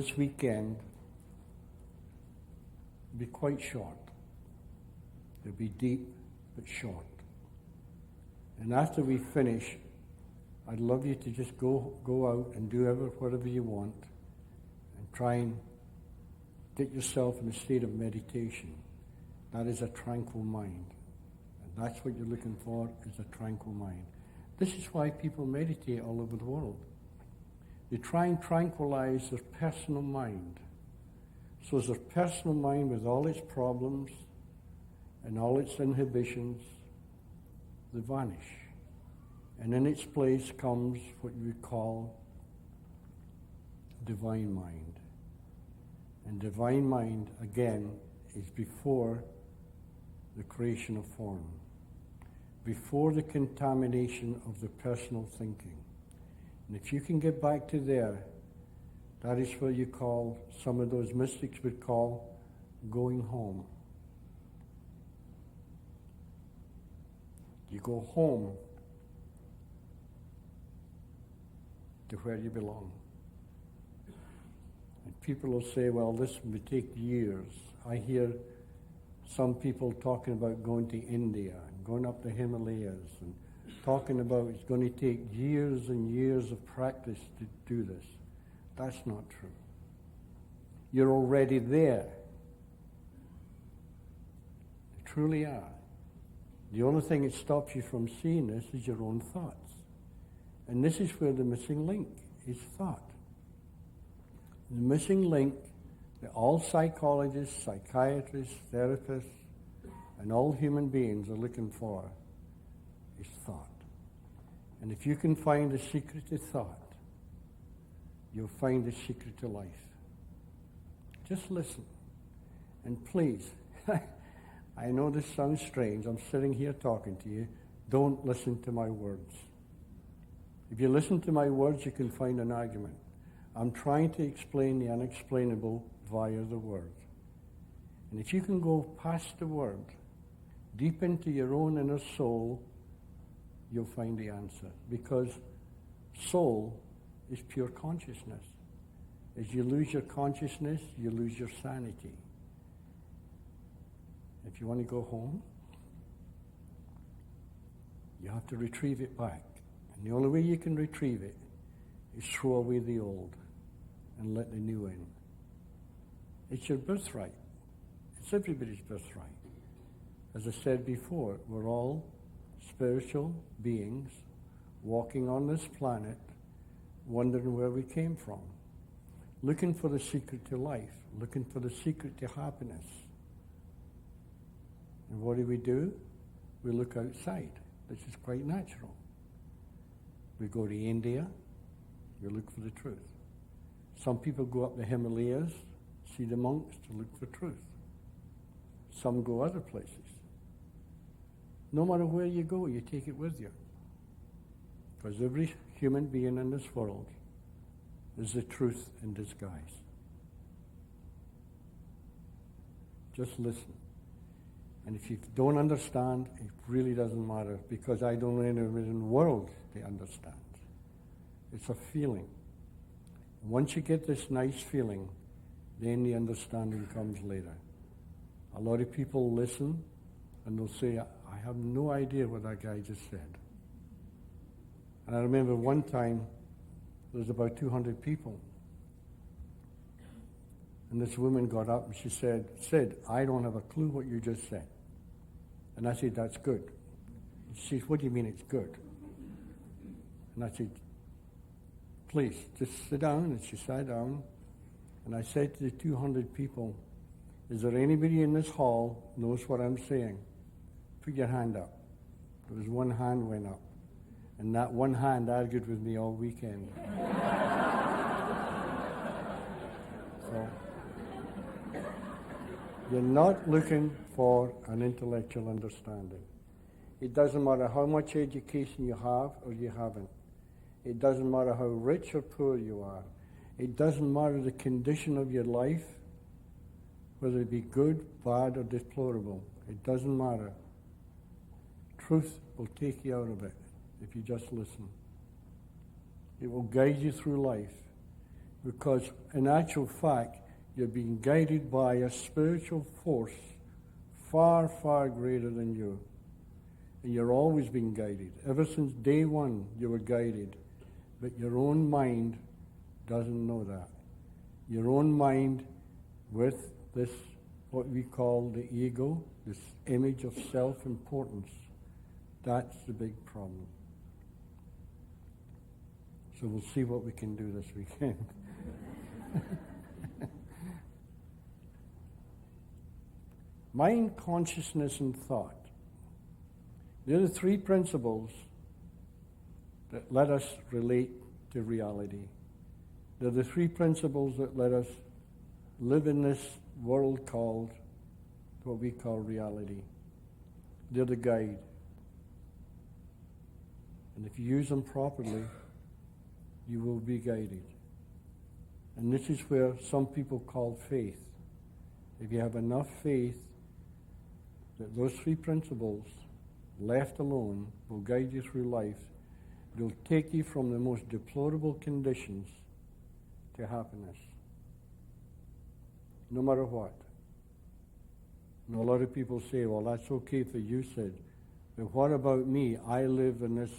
this weekend will be quite short. They'll be deep but short. And after we finish, I'd love you to just go out and do whatever you want and try and get yourself in a state of meditation. That is a tranquil mind. And that's what you're looking for, is a tranquil mind. This is why people meditate all over the world. They try and tranquilize their personal mind. So as their personal mind, with all its problems and all its inhibitions, they vanish. And in its place comes what you would call divine mind. And divine mind, again, is before the creation of form, before the contamination of the personal thinking. And if you can get back to there, that is what you call, some of those mystics would call, going home. You go home to where you belong. And people will say, well, this may take years. I hear some people talking about going to India and going up the Himalayas and talking about it's going to take years and years of practice to do this. That's not true. You're already there. You truly are. The only thing that stops you from seeing this is your own thoughts. And this is where the missing link is thought. The missing link that all psychologists, psychiatrists, therapists, and all human beings are looking for is thought. And if you can find the secret to thought, you'll find the secret to life. Just listen. And please, I know this sounds strange. I'm sitting here talking to you. Don't listen to my words. If you listen to my words, you can find an argument. I'm trying to explain the unexplainable via the word. And if you can go past the word, deep into your own inner soul, you'll find the answer. Because soul is pure consciousness. As you lose your consciousness, you lose your sanity. If you want to go home, you have to retrieve it back. And the only way you can retrieve it is throw away the old and let the new in. It's your birthright. It's everybody's birthright. As I said before, we're all spiritual beings walking on this planet, wondering where we came from, looking for the secret to life, looking for the secret to happiness. And what do? We look outside. This is quite natural. We go to India, we look for the truth. Some people go up the Himalayas, see the monks to look for truth. Some go other places. No matter where you go, you take it with you. Because every human being in this world is the truth in disguise. Just listen. And if you don't understand, it really doesn't matter, because I don't know anyone in the world that understands. It's a feeling. Once you get this nice feeling, then the understanding comes later. A lot of people listen and they'll say, I have no idea what that guy just said. And I remember one time, there was about 200 people. And this woman got up and she said, Sid, I don't have a clue what you just said. And I said, that's good. She said, what do you mean it's good? And I said, please, just sit down. And she sat down. And I said to the 200 people, is there anybody in this hall knows what I'm saying? Put your hand up. There was one hand went up. And that one hand argued with me all weekend. So, you're not looking for an intellectual understanding. It doesn't matter how much education you have or you haven't. It doesn't matter how rich or poor you are. It doesn't matter the condition of your life, whether it be good, bad, or deplorable. It doesn't matter. Truth will take you out of it if you just listen. It will guide you through life. Because in actual fact, you're being guided by a spiritual force far, far greater than you. And you're always being guided. Ever since day one, you were guided. But your own mind doesn't know that. Your own mind, with this, what we call the ego, this image of self-importance, that's the big problem. So we'll see what we can do this weekend. Mind, consciousness, and thought. They're the three principles that let us relate to reality. They're the three principles that let us live in this world called what we call reality. They're the guide. And if you use them properly, you will be guided. And this is where some people call faith. If you have enough faith that those three principles, left alone, will guide you through life, they'll take you from the most deplorable conditions to happiness. No matter what. And a lot of people say, well, that's okay for you, Sid. But what about me? I live in this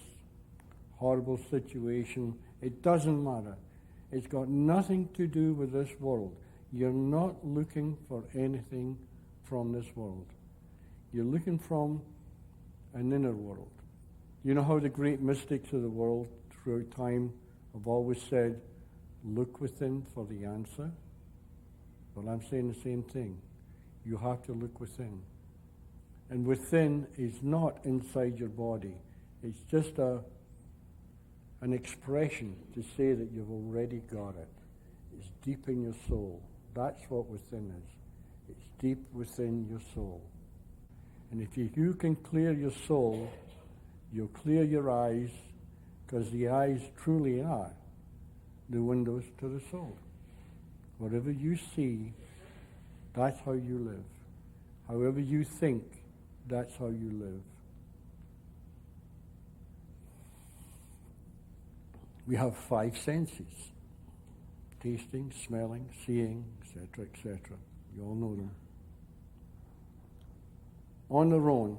horrible situation. It doesn't matter. It's got nothing to do with this world. You're not looking for anything from this world. You're looking from an inner world. You know how the great mystics of the world throughout time have always said, look within for the answer? Well, I'm saying the same thing. You have to look within. And within is not inside your body. It's just an expression to say that you've already got it. It's deep in your soul. That's what within is. It's deep within your soul. And if you can clear your soul, you'll clear your eyes, because the eyes truly are the windows to the soul. Whatever you see, that's how you live. However you think, that's how you live. We have five senses: tasting, smelling, seeing, etc., etc. You all know them. On their own,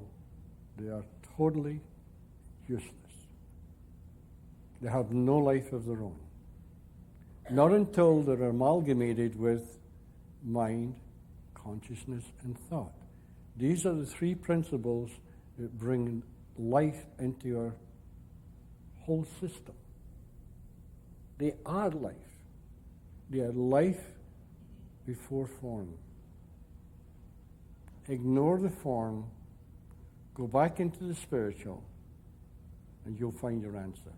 they are totally useless. They have no life of their own. Not until they're amalgamated with mind, consciousness, and thought. These are the three principles that bring life into your whole system. They are life. They are life before form. Ignore the form, go back into the spiritual, and you'll find your answer.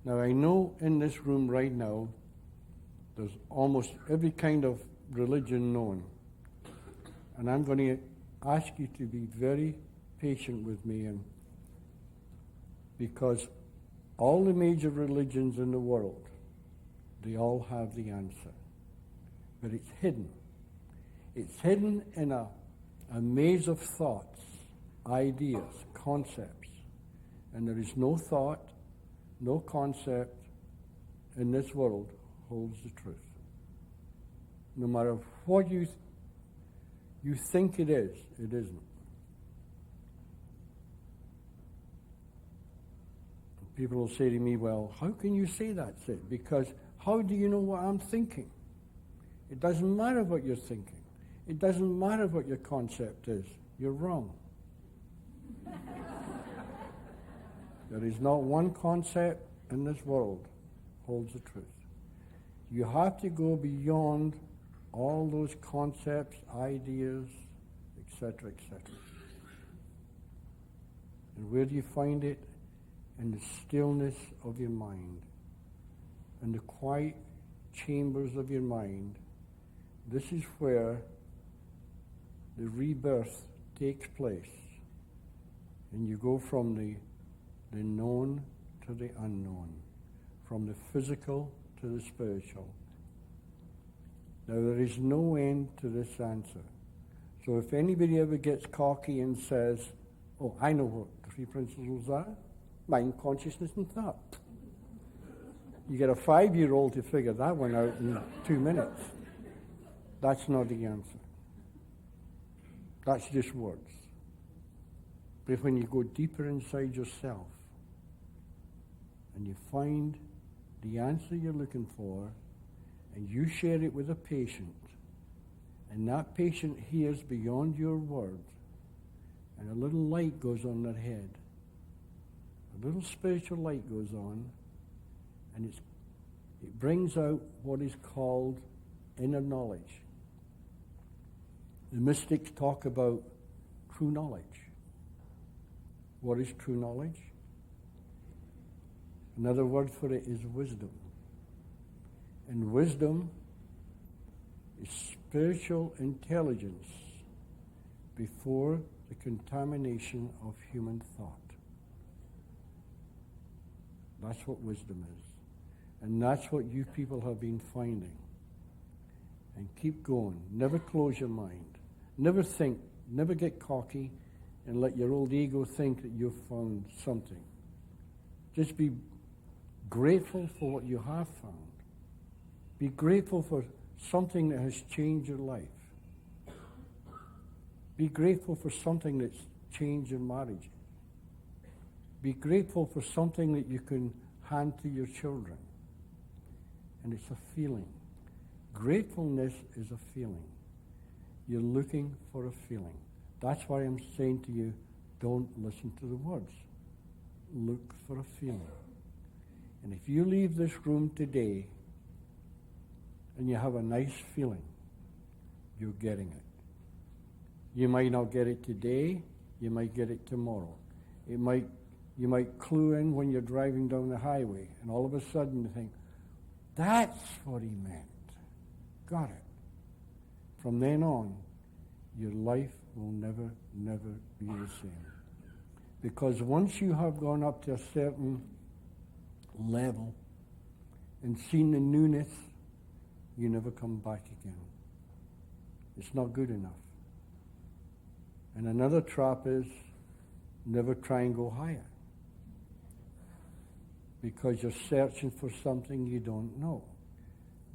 Now, I know in this room right now, there's almost every kind of religion known. And I'm going to ask you to be very patient with me, and because all the major religions in the world, they all have the answer. But it's hidden. It's hidden in a maze of thoughts, ideas, concepts. And there is no thought, no concept in this world holds the truth. No matter what you think it is, it isn't. People will say to me, well, how can you say that, Sid? Because how do you know what I'm thinking? It doesn't matter what you're thinking. It doesn't matter what your concept is. You're wrong. There is not one concept in this world holds the truth. You have to go beyond all those concepts, ideas, etc., etc. And where do you find it? In the stillness of your mind, in the quiet chambers of your mind. This is where the rebirth takes place. And you go from the known to the unknown, from the physical to the spiritual. Now, there is no end to this answer. So if anybody ever gets cocky and says, oh, I know what the three principles are, mind, consciousness, and thought. You get a 5-year-old to figure that one out in 2 minutes. That's not the answer. That's just words. But when you go deeper inside yourself and you find the answer you're looking for and you share it with a patient, and that patient hears beyond your word, and a little light goes on their head, a little spiritual light goes on, and it brings out what is called inner knowledge. The mystics talk about true knowledge. What is true knowledge? Another word for it is wisdom. And wisdom is spiritual intelligence before the contamination of human thought. That's what wisdom is. And that's what you people have been finding. And keep going. Never close your mind. Never think. Never get cocky and let your old ego think that you've found something. Just be grateful for what you have found. Be grateful for something that has changed your life. Be grateful for something that's changed your marriage. Be grateful for something that you can hand to your children. And it's a feeling. Gratefulness is a feeling. You're looking for a feeling. That's why I'm saying to you, don't listen to the words. Look for a feeling. And if you leave this room today and you have a nice feeling, you're getting it. You might not get it today, you might get it tomorrow. You might clue in when you're driving down the highway, and all of a sudden you think, that's what he meant. Got it. From then on, your life will never, never be the same. Because once you have gone up to a certain level and seen the newness, you never come back again. It's not good enough. And another trap is never try and go higher. Because you're searching for something you don't know.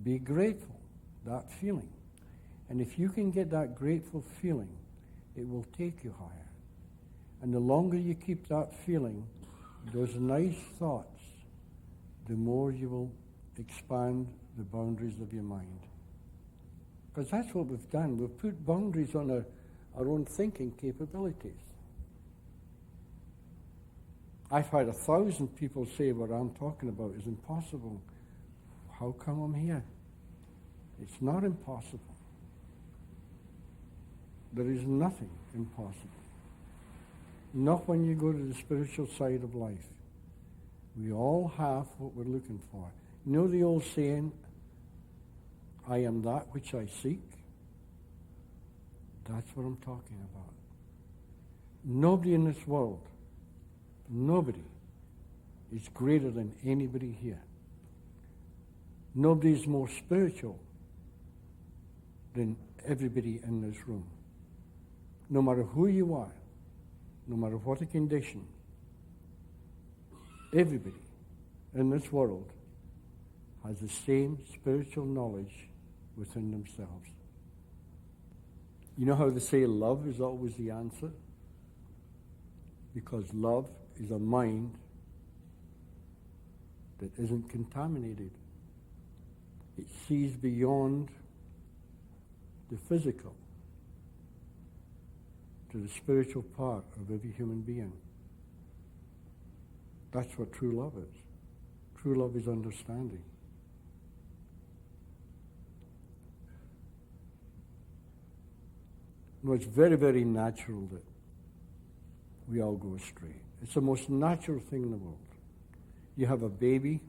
Be grateful, that feeling. And if you can get that grateful feeling, it will take you higher. And the longer you keep that feeling, those nice thoughts, the more you will expand the boundaries of your mind. Because that's what we've done. We've put boundaries on our own thinking capabilities. I've had 1,000 people say what I'm talking about is impossible. How come I'm here? It's not impossible. There is nothing impossible. Not when you go to the spiritual side of life. We all have what we're looking for. You know the old saying, I am that which I seek? That's what I'm talking about. Nobody in this world, nobody is greater than anybody here. Nobody is more spiritual than everybody in this room. No matter who you are, no matter what the condition, everybody in this world has the same spiritual knowledge within themselves. You know how they say love is always the answer? Because love is a mind that isn't contaminated. It sees beyond the physical to the spiritual part of every human being. That's what true love is. True love is understanding. No, it's very, very natural that we all go astray. It's the most natural thing in the world. You have a baby,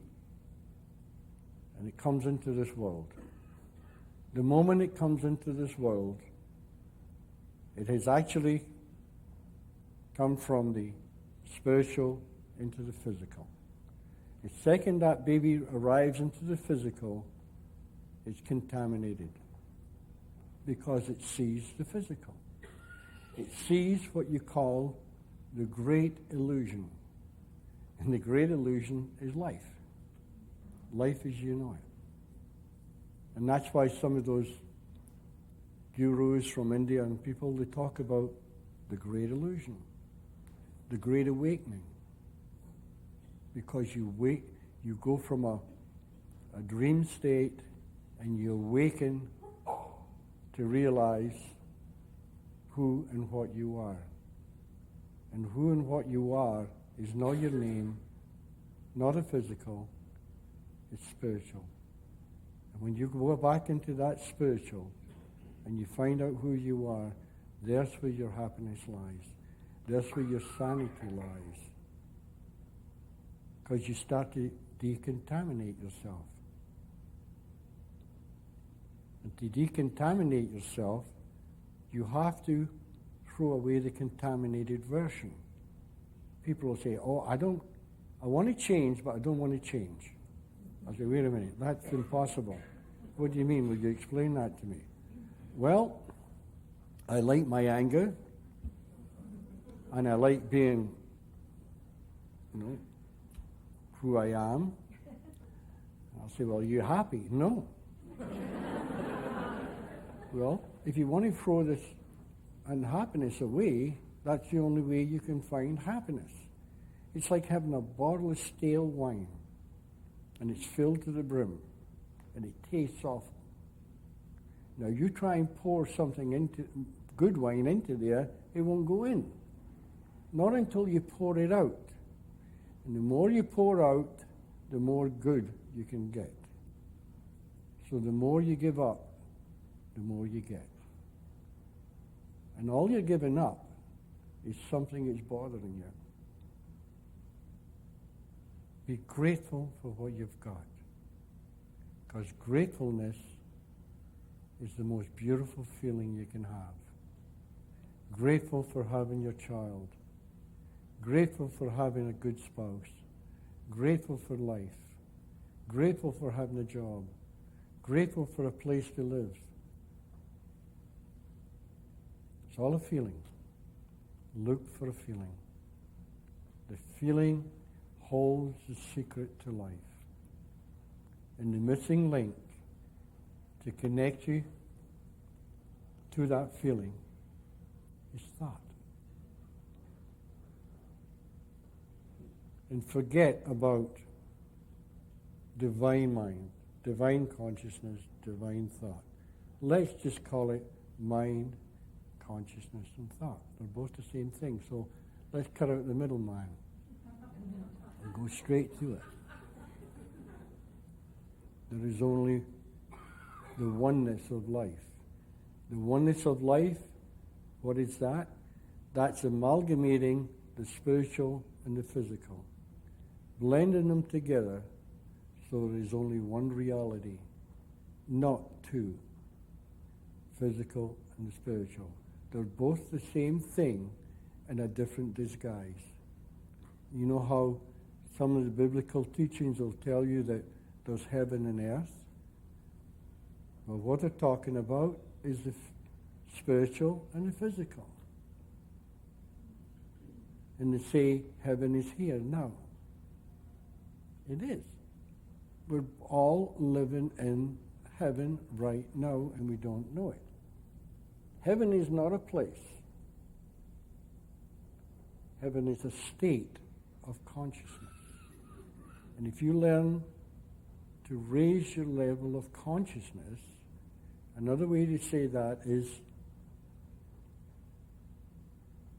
and it comes into this world. The moment it comes into this world, it has actually come from the spiritual into the physical. The second that baby arrives into the physical, it's contaminated because it sees the physical. It sees what you call the great illusion. And the great illusion is life. life as you know it. And that's why some of those gurus from India and people, they talk about the great illusion, the great awakening. Because you go from a dream state and you awaken to realize who and what you are. And who and what you are is not your name, not a physical, it's spiritual. And when you go back into that spiritual and you find out who you are, there's where your happiness lies. There's where your sanity lies. Because you start to decontaminate yourself. And to decontaminate yourself, you have to throw away the contaminated version. People will say, oh, I want to change, but I don't want to change. I say, wait a minute, that's impossible. What do you mean? Will you explain that to me? Well, I like my anger, and I like being, who I am. I'll say, well, are you happy? No. Well, if you want to throw this unhappiness away, that's the only way you can find happiness. It's like having a bottle of stale wine, and it's filled to the brim, and it tastes awful. Now, you try and pour something into good wine into there, it won't go in. Not until you pour it out. And the more you pour out, the more good you can get. So the more you give up, the more you get. And all you're giving up is something that's bothering you. Be grateful for what you've got. Because gratefulness is the most beautiful feeling you can have. Grateful for having your child. Grateful for having a good spouse. Grateful for life. Grateful for having a job. Grateful for a place to live. It's all a feeling. Look for a feeling. The feeling holds the secret to life. And the missing link to connect you to that feeling is thought. And forget about divine mind, divine consciousness, divine thought. Let's just call it mind, consciousness, and thought. They're both the same thing. So let's cut out the middleman and go straight to it. There is only the oneness of life. The oneness of life, what is that? That's amalgamating the spiritual and the physical, blending them together so there is only one reality, not two, physical and the spiritual. They're both the same thing in a different disguise. You know how some of the biblical teachings will tell you that there's heaven and earth? Well, what they're talking about is the spiritual and the physical. And they say heaven is here now. It is. We're all living in heaven right now, and we don't know it. Heaven is not a place. Heaven is a state of consciousness. And if you learn to raise your level of consciousness, another way to say that is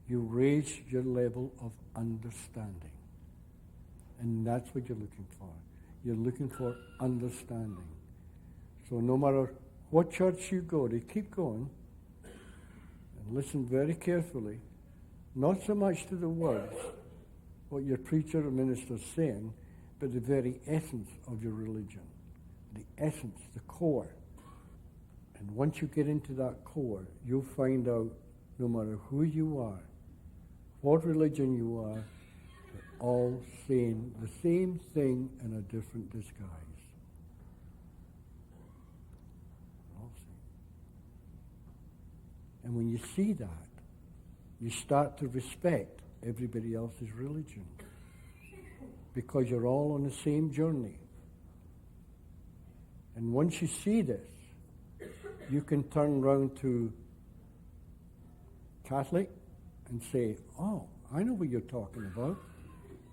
you raise your level of understanding. And that's what you're looking for. You're looking for understanding. So no matter what church you go to, keep going and listen very carefully, not so much to the words, what your preacher or minister is saying, but the very essence of your religion. The essence, the core. And once you get into that core, you'll find out no matter who you are, what religion you are, they're all saying the same thing in a different disguise. All same. And when you see that, you start to respect everybody else's religion. Because you're all on the same journey. And once you see this, you can turn around to Catholic and say, oh, I know what you're talking about.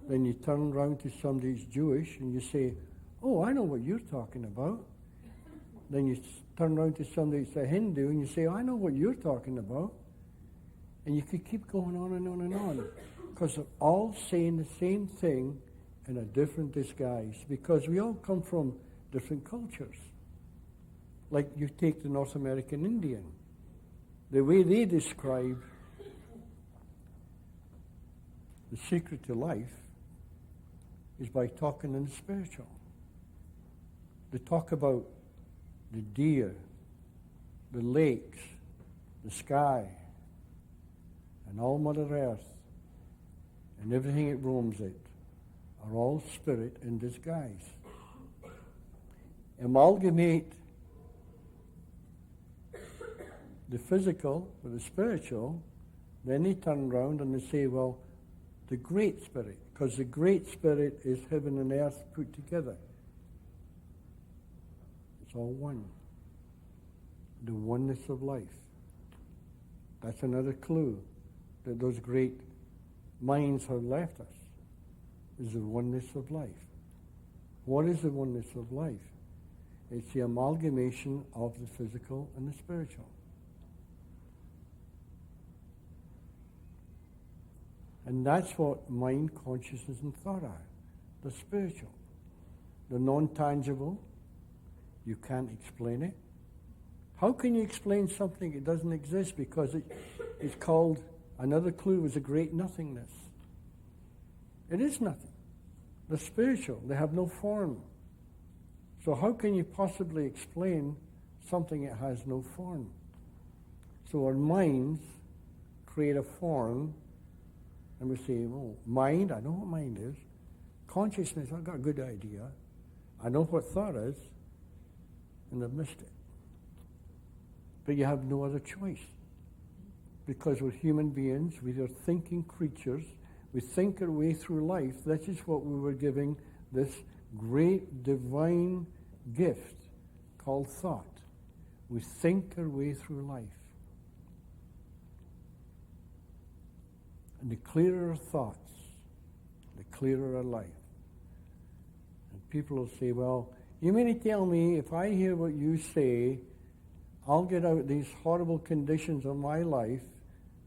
Then you turn around to somebody who's Jewish and you say, oh, I know what you're talking about. Then you turn around to somebody who's a Hindu and you say, I know what you're talking about. And you could keep going on and on and on. Because they're all saying the same thing in a different disguise. Because we all come from different cultures. Like you take the North American Indian. The way they describe the secret to life is by talking in the spiritual. They talk about the deer, the lakes, the sky, and all Mother Earth, and everything it roams it, are all spirit in disguise. Amalgamate the physical with the spiritual, then they turn around and they say, well, the Great Spirit, because the Great Spirit is heaven and earth put together. It's all one. The oneness of life. That's another clue that those great minds have left us, is the oneness of life. What is the oneness of life? It's the amalgamation of the physical and the spiritual. And that's what mind, consciousness, and thought are. The spiritual. The non-tangible. You can't explain it. How can you explain something that doesn't exist? Because it's called, another clue was a great nothingness. It is nothing. The spiritual, they have no form. So how can you possibly explain something that has no form? So our minds create a form. And we say, oh, mind, I know what mind is. Consciousness, I've got a good idea. I know what thought is. And they've missed it. But you have no other choice. Because we're human beings, we are thinking creatures. We think our way through life. This is what we were giving this great divine gift called thought. We think our way through life. And the clearer our thoughts, the clearer our life. And people will say, well, you mean to tell me if I hear what you say, I'll get out these horrible conditions of my life,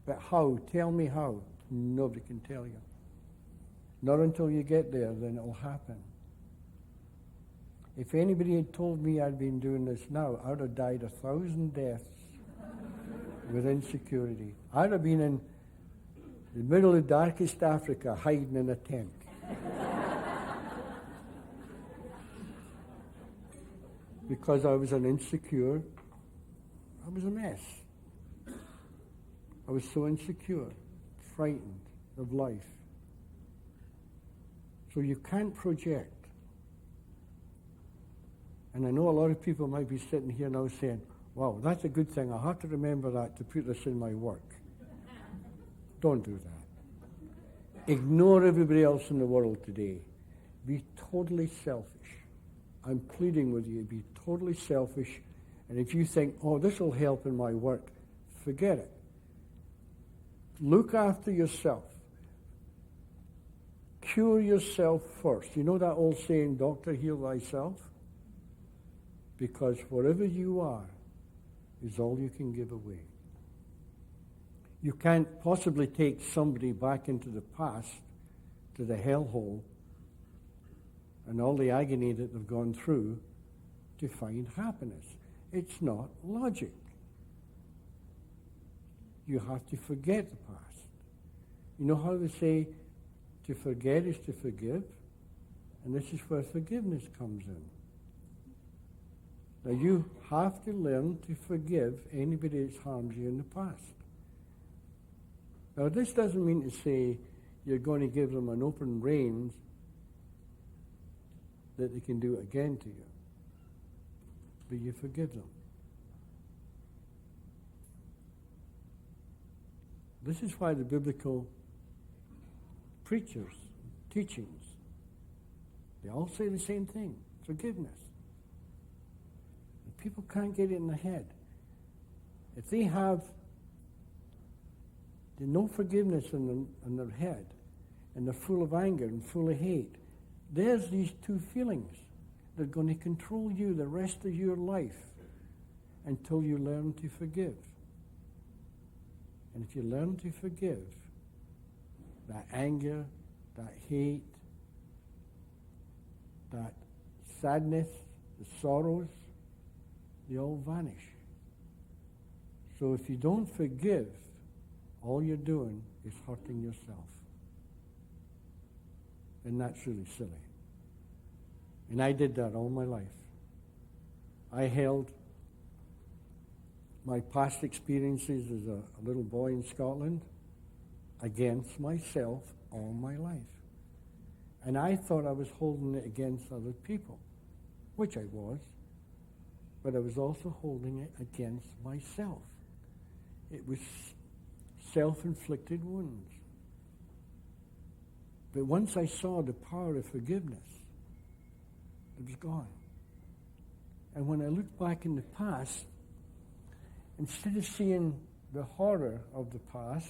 but how? Tell me how. Nobody can tell you. Not until you get there, then it'll happen. If anybody had told me I'd been doing this now, I'd have died 1,000 deaths with insecurity. I'd have been in the middle of darkest Africa, hiding in a tent. Because I was an insecure, I was a mess. I was so insecure, frightened of life. So you can't project. And I know a lot of people might be sitting here now saying, wow, that's a good thing. I'll have to remember that to put this in my work. Don't do that. Ignore everybody else in the world today. Be totally selfish. I'm pleading with you, be totally selfish. And if you think, oh, this will help in my work, forget it. Look after yourself. Cure yourself first. You know that old saying, doctor, heal thyself? Because whatever you are is all you can give away. You can't possibly take somebody back into the past, to the hellhole, and all the agony that they've gone through to find happiness. It's not logic. You have to forget the past. You know how they say to forget is to forgive? And this is where forgiveness comes in. Now you have to learn to forgive anybody that's harmed you in the past. Now, this doesn't mean to say you're going to give them an open reins that they can do it again to you. But you forgive them. This is why the biblical preachers, teachings, they all say the same thing, forgiveness. people can't get it in their head. If they have no forgiveness in their head, and they're full of anger and full of hate, there's these two feelings. They're going to control you the rest of your life until you learn to forgive. And if you learn to forgive, that anger, that hate, that sadness, the sorrows, they all vanish. So if you don't forgive, all you're doing is hurting yourself. And that's really silly. And I did that all my life. I held my past experiences as a little boy in Scotland against myself all my life. And I thought I was holding it against other people, which I was, but I was also holding it against myself. It was self-inflicted wounds. But once I saw the power of forgiveness, it was gone. And when I looked back in the past, instead of seeing the horror of the past,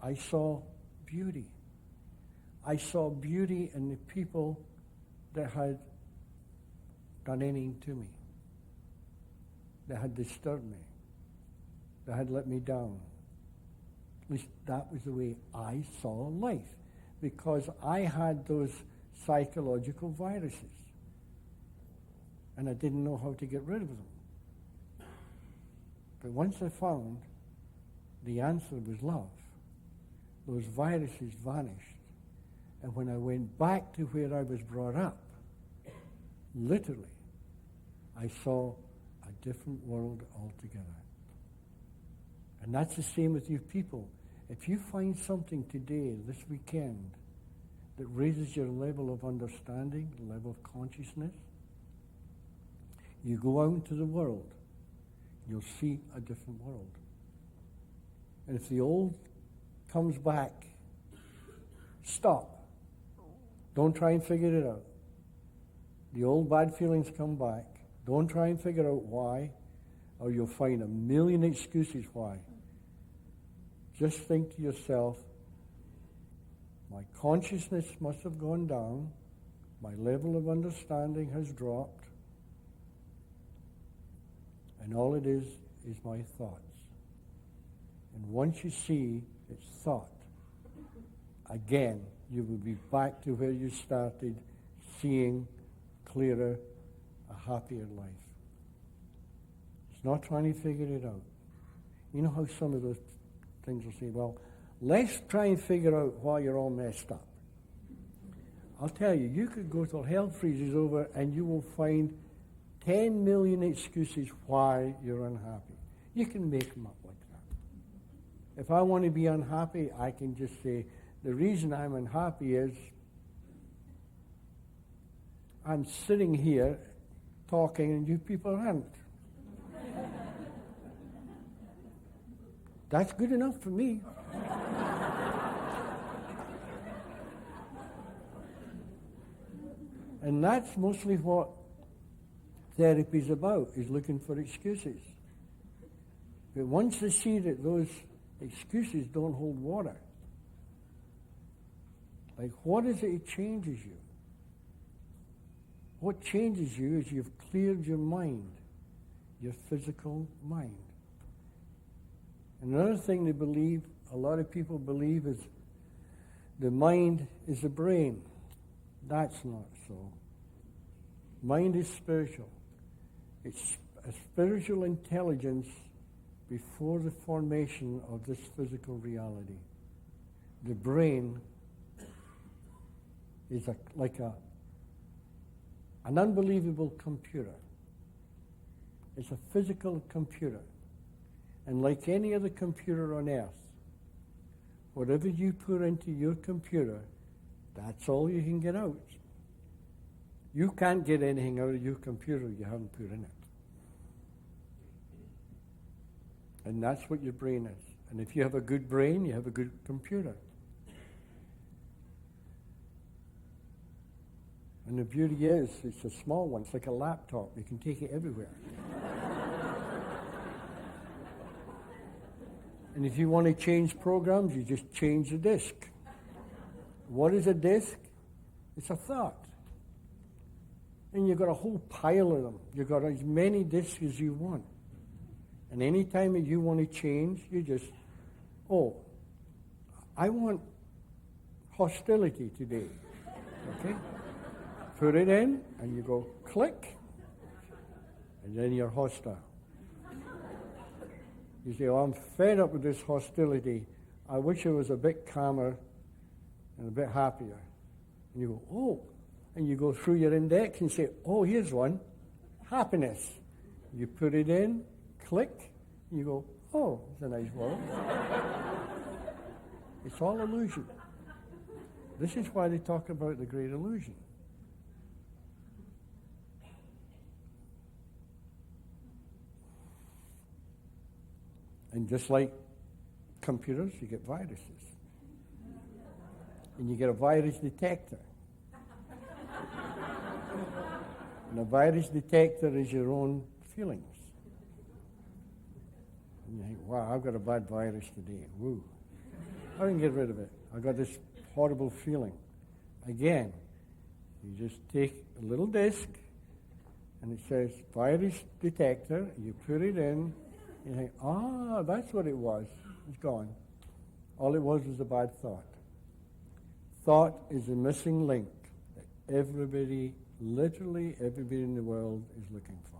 I saw beauty. I saw beauty in the people that had done anything to me, that had disturbed me, that had let me down. At least that was the way I saw life, because I had those psychological viruses, and I didn't know how to get rid of them. But once I found the answer was love, those viruses vanished. And when I went back to where I was brought up, literally, I saw a different world altogether. And that's the same with you people. If you find something today, this weekend, that raises your level of understanding, level of consciousness, you go out into the world, you'll see a different world. And if the old comes back, stop. Don't try and figure it out. The old bad feelings come back. Don't try and figure out why, or you'll find a million excuses why. Just think to yourself, my consciousness must have gone down, my level of understanding has dropped, and all it is my thoughts. And once you see it's thought, again, you will be back to where you started, seeing clearer, a happier life. It's not trying to figure it out. You know how some of those things will say, well, let's try and figure out why you're all messed up. I'll tell you, you could go till hell freezes over and you will find 10 million excuses why you're unhappy. You can make them up like that. If I want to be unhappy, I can just say, the reason I'm unhappy is I'm sitting here talking and you people aren't. That's good enough for me. And that's mostly what therapy is about, is looking for excuses. But once they see that those excuses don't hold water, like what is it that changes you? What changes you is you've cleared your mind, your physical mind. Another thing they believe, a lot of people believe, is the mind is the brain. That's not so. Mind is spiritual. It's a spiritual intelligence before the formation of this physical reality. The brain is like an unbelievable computer. It's a physical computer. And like any other computer on earth, whatever you put into your computer, that's all you can get out. You can't get anything out of your computer you haven't put in it. And that's what your brain is. And if you have a good brain, you have a good computer. And the beauty is, it's a small one. It's like a laptop. You can take it everywhere. And if you want to change programs, you just change the disk. What is a disk? It's a thought. And you've got a whole pile of them. You've got as many disks as you want. And any time that you want to change, you just, I want hostility today. Okay? Put it in, and you go click, and then you're hostile. You say, I'm fed up with this hostility. I wish I was a bit calmer and a bit happier. And you go, and you go through your index and say, here's one, happiness. You put it in, click, and you go, it's a nice word. It's all illusion. This is why they talk about the great illusion. And just like computers, you get viruses. And you get a virus detector. And a virus detector is your own feelings. And you think, wow, I've got a bad virus today. Woo. I can get rid of it. I got this horrible feeling. Again, you just take a little disc, and it says virus detector. You put it in. You think, that's what it was. It's gone. All it was a bad thought. Thought is a missing link that literally everybody in the world is looking for.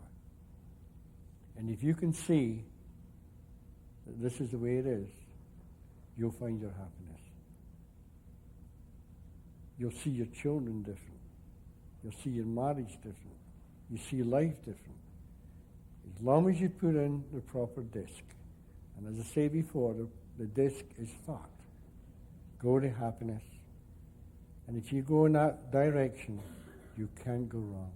And if you can see that this is the way it is, you'll find your happiness. You'll see your children different. You'll see your marriage different. You see life different. As long as you put in the proper disc. And as I say before, the disc is thought. Go to happiness. And if you go in that direction, you can't go wrong.